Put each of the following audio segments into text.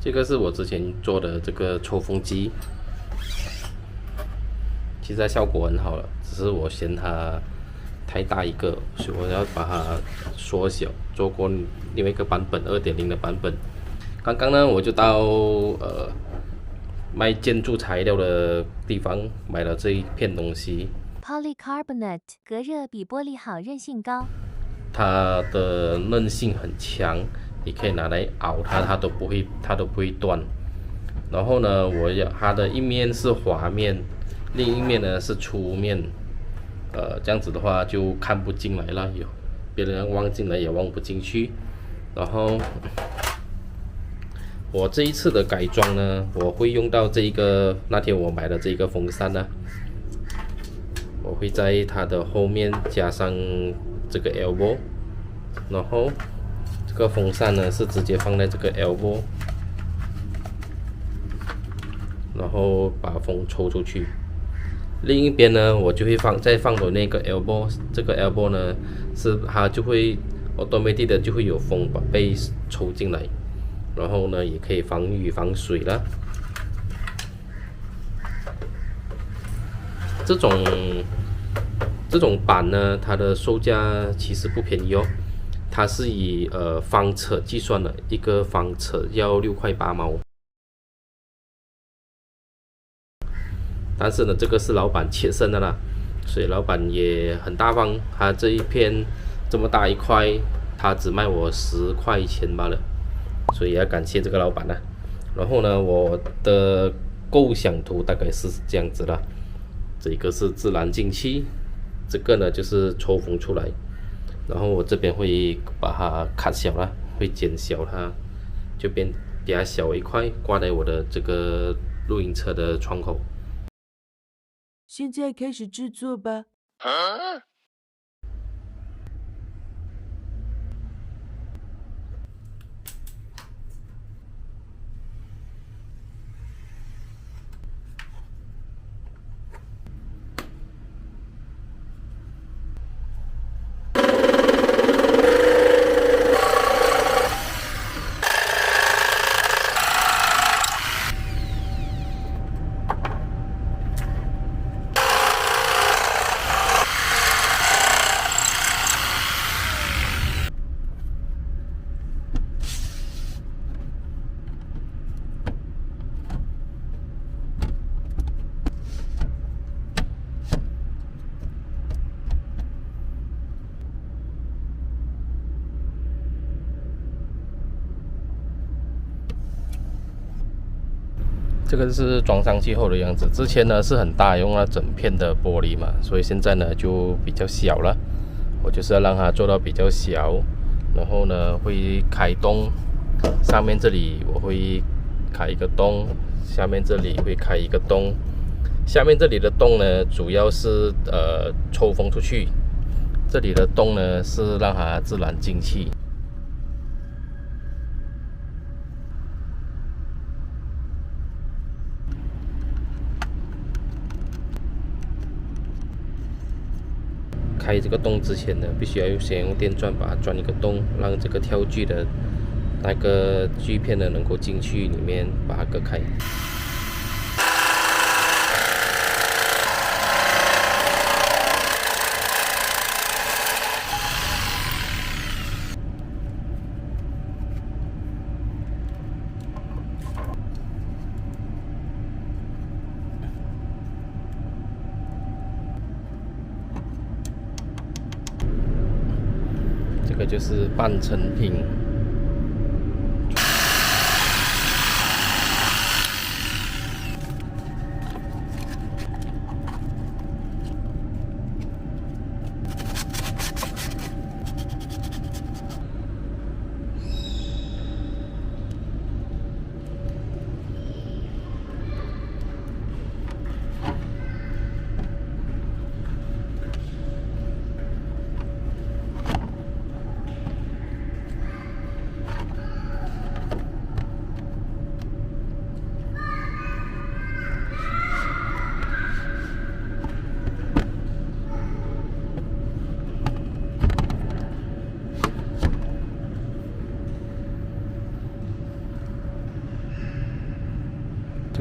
这个是我之前做的这个抽风机，其实它效果很好了，只是我嫌它太大一个，所以我要把它缩小，做过另外一个版本2.0的版本。刚刚呢，我就到卖建筑材料的地方买了这一片东西。Polycarbonate 隔热比玻璃好，韧性高。它的韧性很强，你可以拿来熬它，它都不会断。然后呢，它的一面是滑面，另一面呢是粗面。这样子的话就看不进来了，别人望进来也望不进去。然后我这一次的改装呢，我会用到那天我买的这个风扇呢，我会在它的后面加上这个 elbow， 然后这个风扇呢是直接放在这个 elbow， 然后把风抽出去。另一边呢，我就会再放的那个 elbow， 这个 elbow 呢是它就会 automatic 的就会有风把被抽进来，然后呢也可以防雨防水啦。这种板呢，它的售价其实不便宜哦，它是以方尺计算的，一个方尺要6块8毛。但是呢，这个是老板切身的啦，所以老板也很大方，他这一片这么大一块，他只卖我10块钱罢了，所以要感谢这个老板啦。然后呢，我的构想图大概是这样子啦，这个是自然进气，这个呢就是抽风出来，然后我这边会把它砍小了，会减小它，就变比较小一块，挂在我的这个露营车的窗口。现在开始制作吧。这个是装上去后的样子，之前呢是很大，用了整片的玻璃嘛，所以现在呢就比较小了。我就是要让它做到比较小，然后呢会开洞，上面这里我会开一个洞，下面这里会开一个洞。下面这里的洞呢主要是抽风出去，这里的洞呢是让它自然进气。开这个洞之前呢，必须要先用电钻把它钻一个洞，让这个跳锯的那个锯片呢能够进去里面，把它割开。这个就是半成品。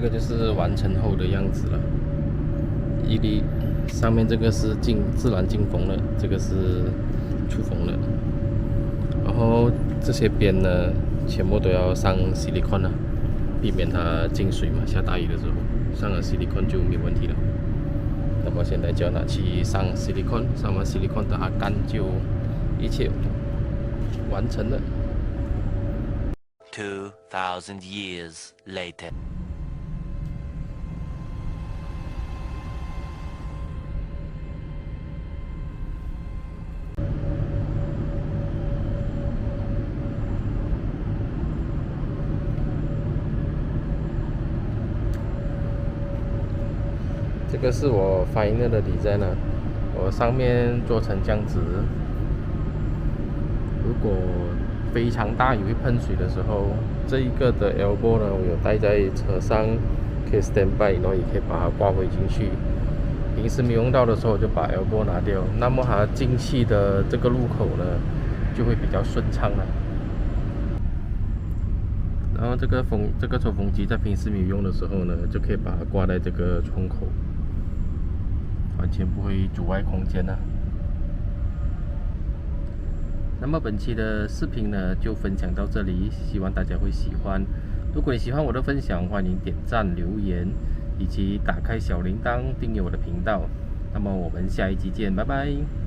个就是完成后的样子了。一粒上面这个是自然进缝的，这个是出缝的。然后这些边呢，全部都要上silicone了，避免它进水嘛。下大雨的时候上了silicone就没有问题了。那么现在就要拿去上silicone，上完silicone等它干就一切完成了。2,000 years later. 这个是我 final 的 design 呢，我上面做成这样子。如果非常大雨会喷水的时候，这一个的 elbow 呢，我有带在车上，可以 stand by， 然后也可以把它挂回进去。平时没用到的时候，我就把 elbow 拿掉，那么它进气的这个路口呢，就会比较顺畅了。然后这个抽风机在平时没有用的时候呢，就可以把它挂在这个窗口，完全不会阻碍空间了。那么本期的视频呢，就分享到这里，希望大家会喜欢。如果你喜欢我的分享，欢迎点赞、留言，以及打开小铃铛，订阅我的频道。那么我们下一集见，拜拜。